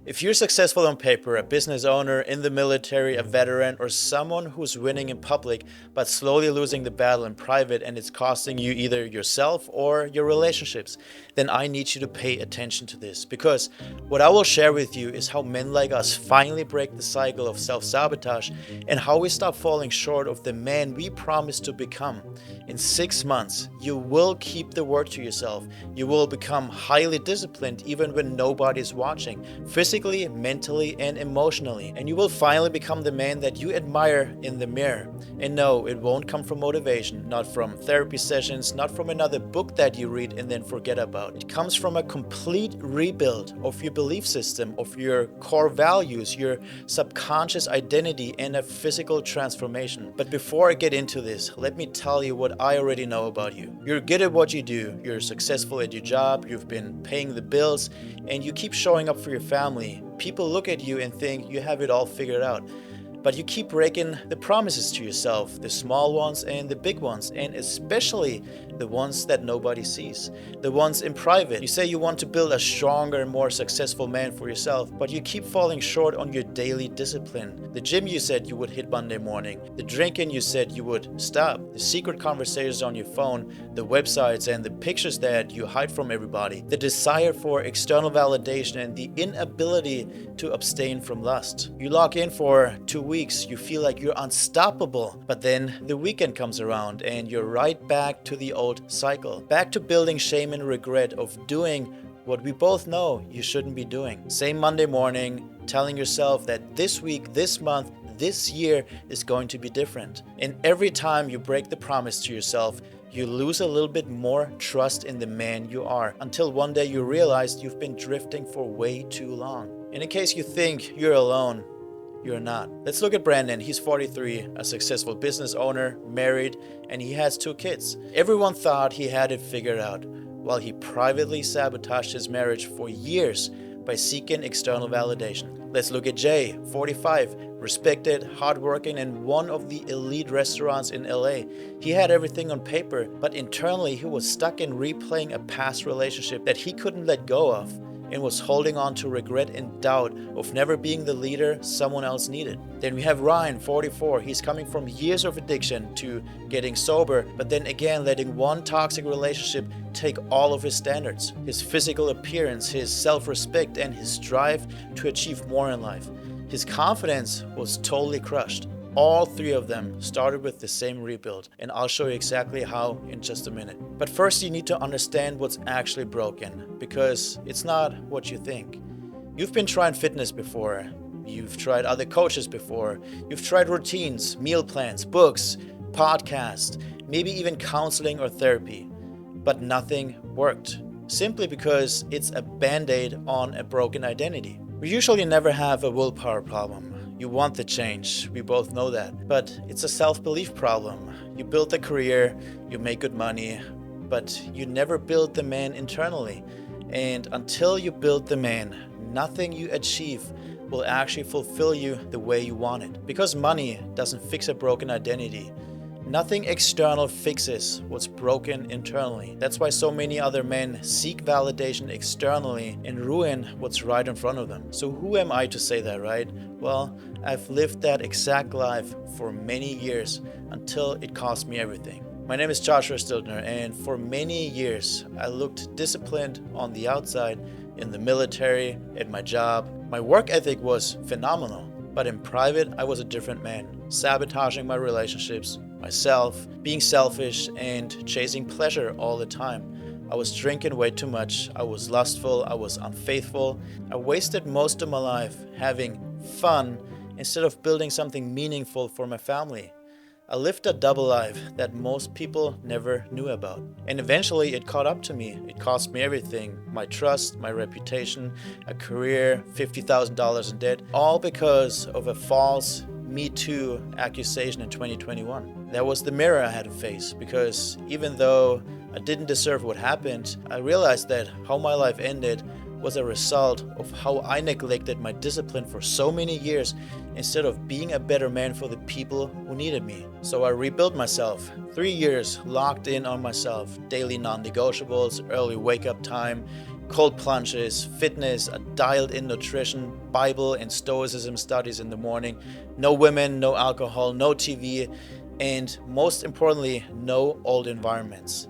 If you're successful on paper, a business owner, in the military, a veteran, or someone who's winning in public but slowly losing the battle in private and it's costing you either yourself or your relationships, then I need you to pay attention to this, because what I will share with you is how men like us finally break the cycle of self-sabotage and how we stop falling short of the man we promised to become. In 6 months, you will keep the word to yourself. You will become highly disciplined even when nobody's watching, physically, mentally, and emotionally. And you will finally become the man that you admire in the mirror. And no, it won't come from motivation, not from therapy sessions, not from another book that you read and then forget about. It comes from a complete rebuild of your belief system, of your core values, your subconscious identity, and a physical transformation. But before I get into this, let me tell you what I already know about you. You're good at what you do, you're successful at your job, you've been paying the bills, and you keep showing up for your family. People look at you and think you have it all figured out. But you keep breaking the promises to yourself, the small ones and the big ones, and especially the ones that nobody sees, the ones in private. You say you want to build a stronger and more successful man for yourself, but you keep falling short on your daily discipline. The gym you said you would hit Monday morning, the drinking you said you would stop, the secret conversations on your phone, the websites and the pictures that you hide from everybody, the desire for external validation and the inability to abstain from lust. You log in for 2 weeks, you feel like you're unstoppable, but then the weekend comes around and you're right back to the old cycle, back to building shame and regret of doing what we both know you shouldn't be doing. Same Monday morning, telling yourself that this week, this month, this year is going to be different. And every time you break the promise to yourself, you lose a little bit more trust in the man you are, until one day you realize you've been drifting for way too long. And in case you think you're alone, you're not. Let's look at Brandon. He's 43, a successful business owner, married, and he has 2 kids. Everyone thought he had it figured out, while he privately sabotaged his marriage for years by seeking external validation. Let's look at Jay, 45, respected, hardworking, and one of the elite restaurants in LA. He had everything on paper, but internally he was stuck in replaying a past relationship that he couldn't let go of, and was holding on to regret and doubt of never being the leader someone else needed. Then we have Ryan, 44. He's coming from years of addiction to getting sober, but then again letting one toxic relationship take all of his standards, his physical appearance, his self-respect, and his drive to achieve more in life. His confidence was totally crushed. All 3 of them started with the same rebuild, and I'll show you exactly how in just a minute. But first you need to understand what's actually broken, because it's not what you think. You've been trying fitness before, you've tried other coaches before, you've tried routines, meal plans, books, podcasts, maybe even counseling or therapy, but nothing worked, simply because it's a band-aid on a broken identity. We usually never have a willpower problem. You want the change, we both know that, but it's a self-belief problem. You build a career, you make good money, but you never build the man internally. And until you build the man, nothing you achieve will actually fulfill you the way you want it. Because money doesn't fix a broken identity. Nothing external fixes what's broken internally. That's why so many other men seek validation externally and ruin what's right in front of them. So who am I to say that, right? Well, I've lived that exact life for many years until it cost me everything. My name is Joshua Stiltner, and for many years I looked disciplined on the outside, in the military, at my job. My work ethic was phenomenal, but in private I was a different man, sabotaging my relationships, myself, being selfish, and chasing pleasure all the time. I was drinking way too much, I was lustful, I was unfaithful. I wasted most of my life having fun instead of building something meaningful for my family. I lived a double life that most people never knew about. And eventually it caught up to me. It cost me everything. My trust, my reputation, a career, $50,000 in debt, all because of a false MeToo accusation in 2021. That was the mirror I had to face, because even though I didn't deserve what happened, I realized that how my life ended was a result of how I neglected my discipline for so many years instead of being a better man for the people who needed me. So I rebuilt myself. 3 years locked in on myself, daily non-negotiables, early wake-up time, cold plunges, fitness, a dialed-in nutrition, Bible and Stoicism studies in the morning, no women, no alcohol, no TV, and most importantly, no old environments.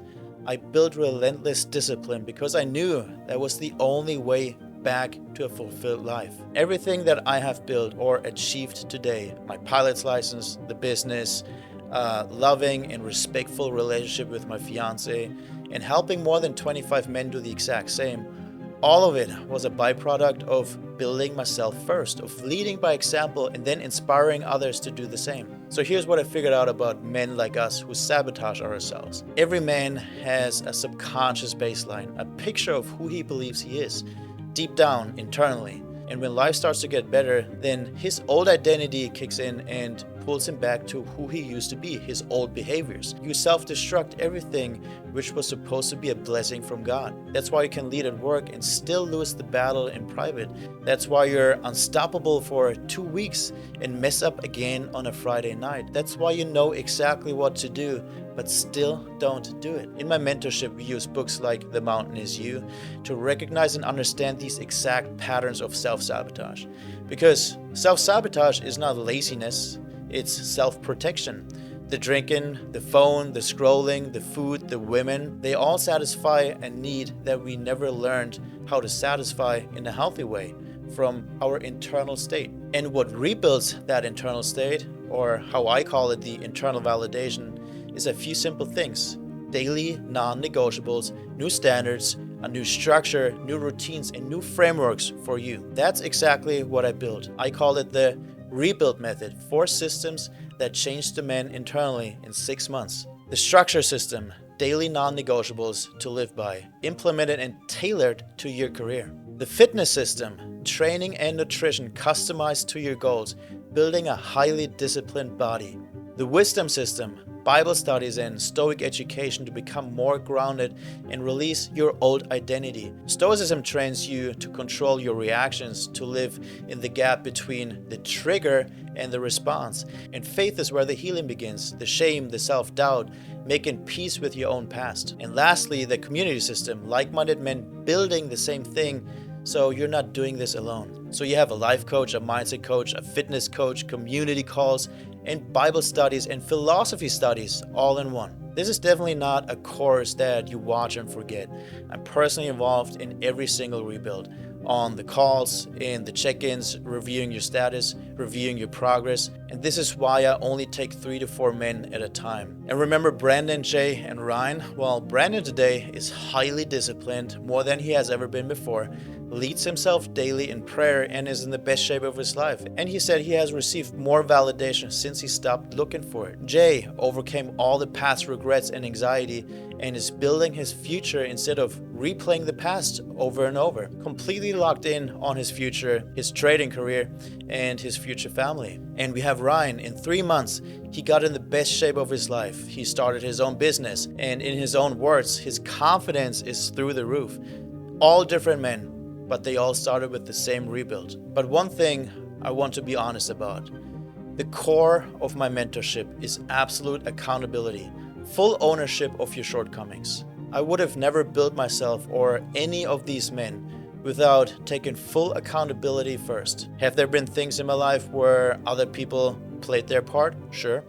I built relentless discipline because I knew that was the only way back to a fulfilled life. Everything that I have built or achieved today, my pilot's license, the business, loving and respectful relationship with my fiance, and helping more than 25 men do the exact same, all of it was a byproduct of building myself first, of leading by example and then inspiring others to do the same. So here's what I figured out about men like us who sabotage ourselves. Every man has a subconscious baseline, a picture of who he believes he is, deep down, internally. And when life starts to get better, then his old identity kicks in and pulls him back to who he used to be, his old behaviors. You self-destruct everything which was supposed to be a blessing from God. That's why you can lead at work and still lose the battle in private. That's why you're unstoppable for 2 weeks and mess up again on a Friday night. That's why you know exactly what to do, but still don't do it. In my mentorship, we use books like The Mountain Is You to recognize and understand these exact patterns of self-sabotage. Because self-sabotage is not laziness, it's self-protection. The drinking, the phone, the scrolling, the food, the women, they all satisfy a need that we never learned how to satisfy in a healthy way from our internal state. And what rebuilds that internal state, or how I call it the internal validation, is a few simple things. Daily non-negotiables, new standards, a new structure, new routines, and new frameworks for you. That's exactly what I built. I call it the rebuild method, 4 systems that change the man internally in 6 months. The structure system, daily non-negotiables to live by, implemented and tailored to your career. The fitness system, training and nutrition customized to your goals, building a highly disciplined body. The wisdom system, Bible studies and Stoic education to become more grounded and release your old identity. Stoicism trains you to control your reactions, to live in the gap between the trigger and the response. And faith is where the healing begins, the shame, the self-doubt, making peace with your own past. And lastly, the community system, like-minded men building the same thing, so you're not doing this alone. So you have a life coach, a mindset coach, a fitness coach, community calls, and Bible studies and philosophy studies all in one. This is definitely not a course that you watch and forget. I'm personally involved in every single rebuild, on the calls, in the check-ins, reviewing your status, reviewing your progress. And this is why I only take 3 to 4 men at a time. And remember Brandon, Jay, and Ryan? Well, Brandon today is highly disciplined, more than he has ever been before, leads himself daily in prayer, and is in the best shape of his life. And he said he has received more validation since he stopped looking for it. Jay overcame all the past regrets and anxiety and is building his future instead of replaying the past over and over. Completely locked in on his future, his trading career, and his future family. And we have Ryan. In 3 months, he got in the best shape of his life. He started his own business, and in his own words, his confidence is through the roof. All different men, but they all started with the same rebuild. But one thing I want to be honest about. The core of my mentorship is absolute accountability, full ownership of your shortcomings. I would have never built myself or any of these men without taking full accountability first. Have there been things in my life where other people played their part? Sure.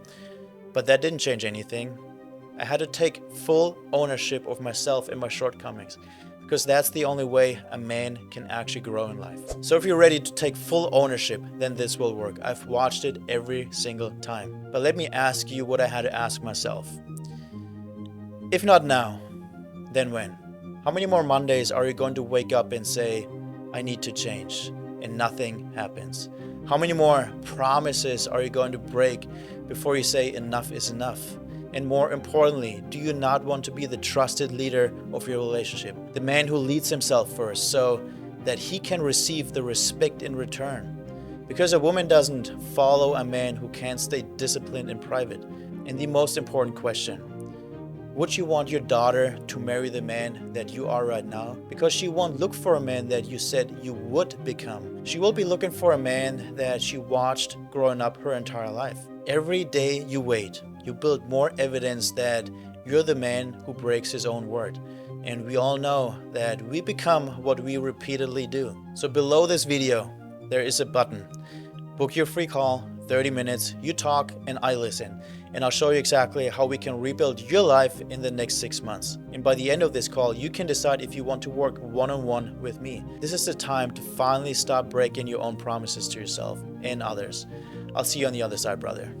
But that didn't change anything. I had to take full ownership of myself and my shortcomings, because that's the only way a man can actually grow in life. So if you're ready to take full ownership, then this will work. I've watched it every single time. But let me ask you what I had to ask myself. If not now, then when? How many more Mondays are you going to wake up and say, I need to change, and nothing happens? How many more promises are you going to break before you say enough is enough? And more importantly, do you not want to be the trusted leader of your relationship? The man who leads himself first so that he can receive the respect in return. Because a woman doesn't follow a man who can't stay disciplined in private. And the most important question, would you want your daughter to marry the man that you are right now? Because she won't look for a man that you said you would become. She will be looking for a man that she watched growing up her entire life. Every day you wait, you build more evidence that you're the man who breaks his own word. And we all know that we become what we repeatedly do. So below this video, there is a button. Book your free call, 30 minutes, you talk and I listen. And I'll show you exactly how we can rebuild your life in the next 6 months. And by the end of this call, you can decide if you want to work one-on-one with me. This is the time to finally stop breaking your own promises to yourself and others. I'll see you on the other side, brother.